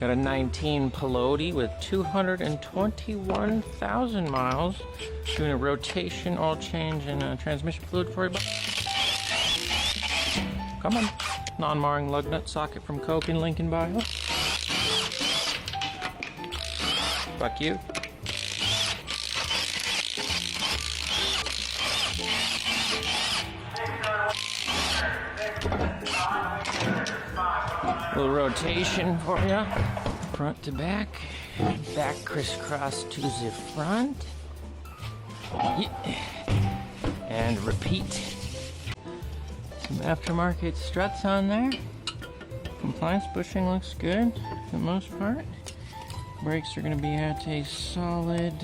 Got a 19 Pilotey with 221,000 miles. Doing a rotation, oil change, and transmission fluid for you. Come on. Non-marring lug nut socket from Coke in Lincoln Bio. Fuck you. Little rotation for you. Front to back. Back crisscross to the front. And repeat. Some aftermarket struts on there. Compliance bushing looks good for the most part. Brakes are going to be at a solid,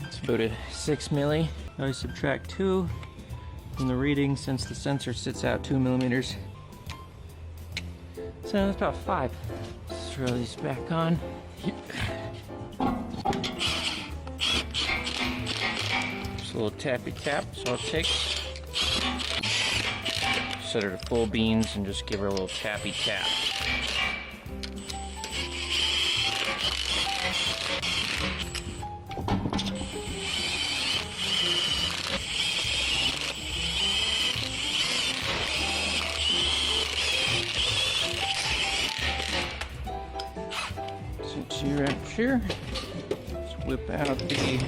it's about a 6 milli. I subtract 2 from the reading since the sensor sits out 2 millimeters. So that's about 5. Let's throw these back on. Just a little tappy tap, so I'll take. Set her to full beans and just give her a little tappy tap. Since you're up here, let's whip out the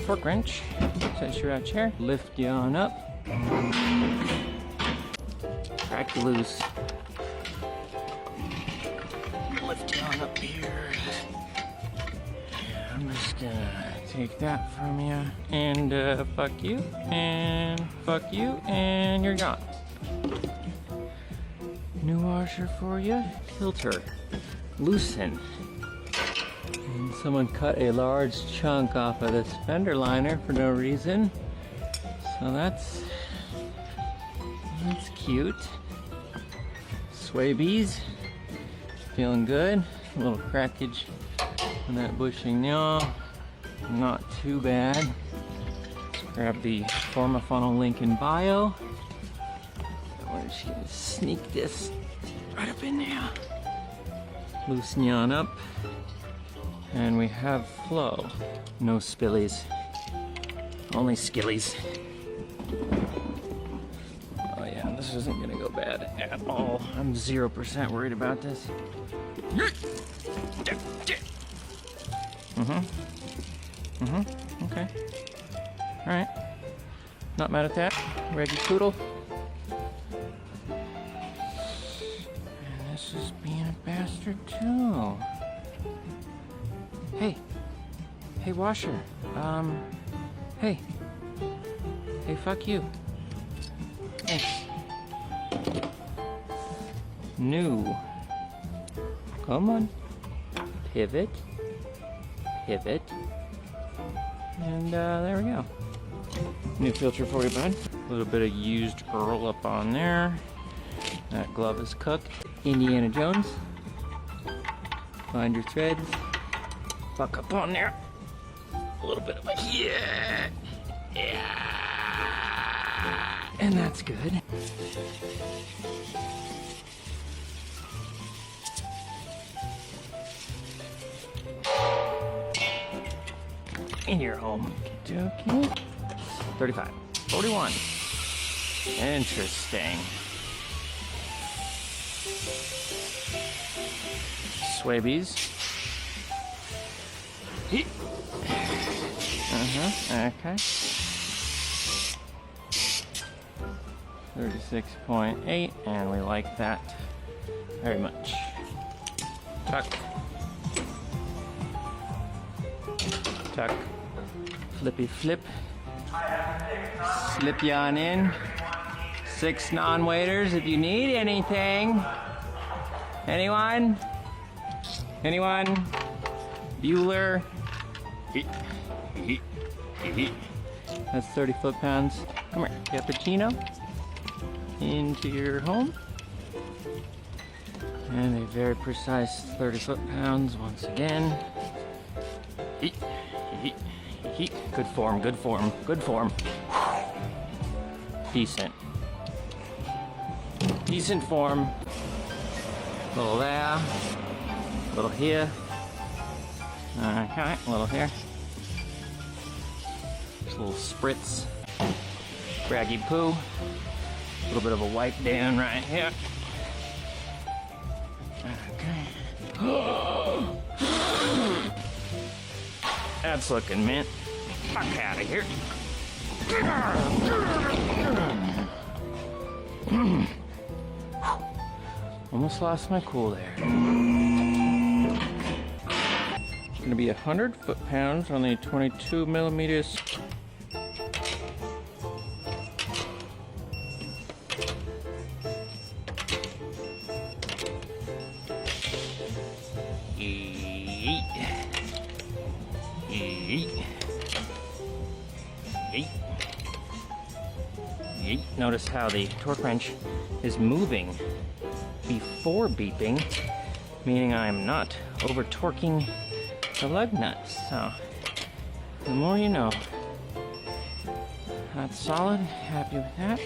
torque wrench. Since you're out here, lift you on up. Crack loose. Lift you on up here. I'm just gonna take that from you. And fuck you. And fuck you. And you're gone. New washer for you. Filter. Loosen. And someone cut a large chunk off of this fender liner for no reason. So that's cute. Swabies. Feeling good. A little crackage on that bushing now. Not too bad. Let's grab the Forma Funnel link in bio. We're just gonna sneak this right up in there. Loosen you on up. And we have flow. No spillies. Only skillies. Oh yeah, this isn't gonna go bad at all. I'm 0% worried about this. Okay. Alright. Not mad at that. Reggie Poodle. And this is being a bastard too. Hey. Hey, washer. Hey. Hey, fuck you. Thanks. New. Come on. Pivot. Pivot. And there we go. New filter for you, bud. A little bit of used Earl up on there. That glove is cooked. Indiana Jones. Find your threads. Fuck up on there. A little bit of a yeah. And that's good. In your home. Okay. 35. 41. Interesting. Swabies. Okay. 36.8, and we like that very much. Tuck. Tuck. Flippy flip. Slip you on in. 6 non-waiters if you need anything. Anyone? Anyone? Bueller. That's 30 foot-pounds. Come here, cappuccino. Into your home. And a very precise 30 foot-pounds once again. Good form, good form, good form. Decent. Decent form. Little there, little here. Okay, a little here. Just a little spritz. Raggy poo. A little bit of a wipe down right here. Okay. That's looking mint. Fuck out of here. Almost lost my cool there. It's gonna be 100 foot-pounds on the 22 millimeters. Notice how the torque wrench is moving before beeping, meaning I'm not over torquing the lug nuts. So the more you know. That's solid. Happy with that.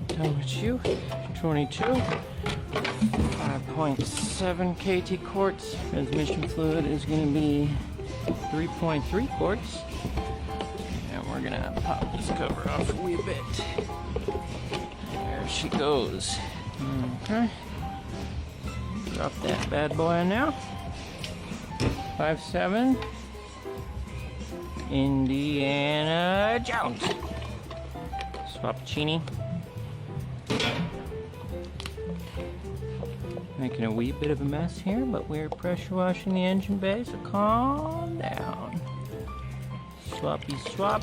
Done with you. 22. 5.7 KT quarts. Transmission fluid is going to be 3.3 quarts. And we're going to pop this cover off a wee bit. There she goes. Okay. Drop that bad boy in now. 5.7. Indiana Jones. Swappuccini. Making a wee bit of a mess here, but we're pressure washing the engine bay, so calm down. Swappy swap.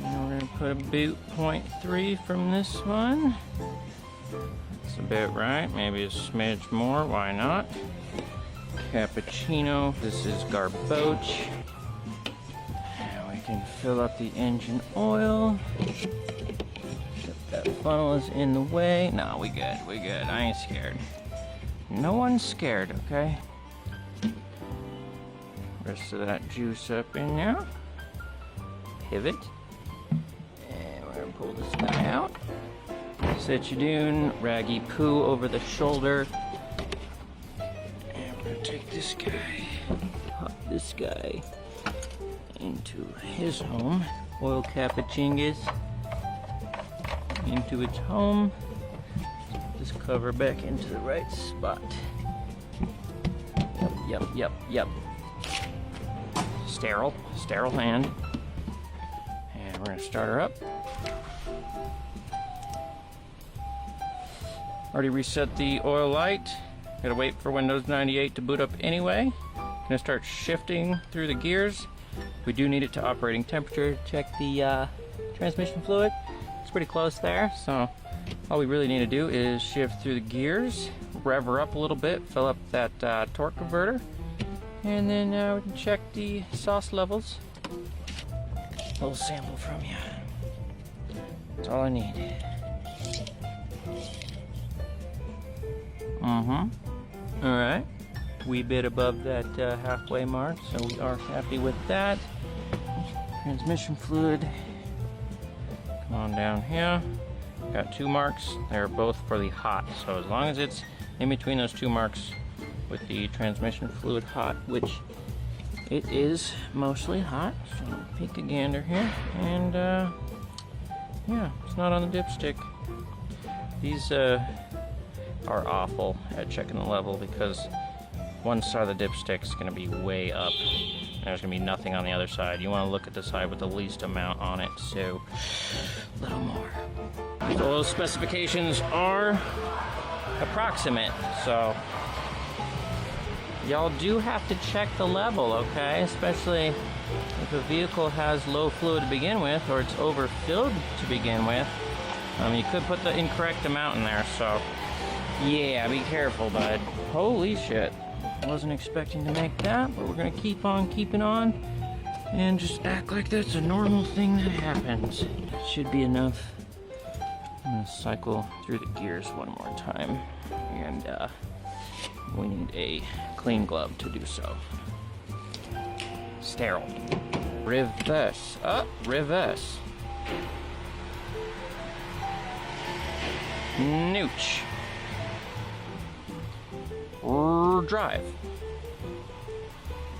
Now we're gonna put a boot 0.3 from this one. That's about right, maybe a smidge more, why not? Cappuccino, this is garboche. Now we can fill up the engine oil. That funnel is in the way. No, we good, we good. I ain't scared. No one's scared, okay? Rest of that juice up in now. Pivot. And we're gonna pull this guy out. Set you doing raggy poo over the shoulder. And we're gonna take this guy, pop this guy into his home. Oil cappuchingas into its home. Just cover back into the right spot. Yep. Sterile hand. And we're gonna start her up. Already reset the oil light. Gotta wait for Windows 98 to boot up anyway. Gonna start shifting through the gears. We do need it to operating temperature. Check the transmission fluid. It's pretty close there, so all we really need to do is shift through the gears, rev her up a little bit, fill up that torque converter, and then we can check the sauce levels. A little sample from you. That's all I need. Alright. Wee bit above that halfway mark, so we are happy with that. Transmission fluid. Come on down here. Got 2 marks. They're both for the hot. So as long as it's in between those 2 marks with the transmission fluid hot, which it is mostly hot. So peek a gander here. And yeah, it's not on the dipstick. These are awful at checking the level because one side of the dipstick is going to be way up. There's going to be nothing on the other side. You want to look at the side with the least amount on it, so a little more. So those specifications are approximate, so y'all do have to check the level, okay? Especially if a vehicle has low fluid to begin with, or it's overfilled to begin with. You could put the incorrect amount in there, so yeah, be careful, bud. Holy shit. Wasn't expecting to make that, but we're gonna keep on keeping on and just act like that's a normal thing that happens. That should be enough. I'm gonna cycle through the gears one more time, and we need a clean glove to do so. Sterile. Reverse. Reverse. Nooch. Drive.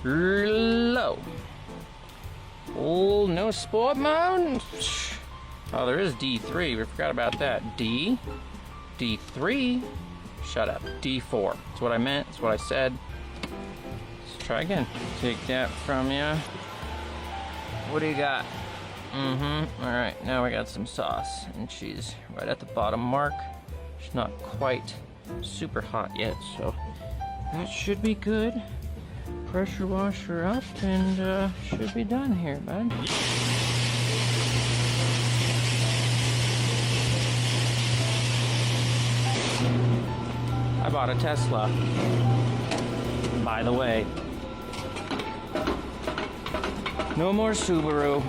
Low. Oh, no sport mode? Oh, there is D3. We forgot about that. D. D3. Shut up. D4. That's what I meant. That's what I said. Let's try again. Take that from you. What do you got? Alright, now we got some sauce. And she's right at the bottom mark. She's not quite super hot yet, so that should be good. Pressure wash her up and should be done here, bud. I bought a Tesla, by the way. No more Subaru.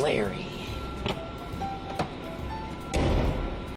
Larry.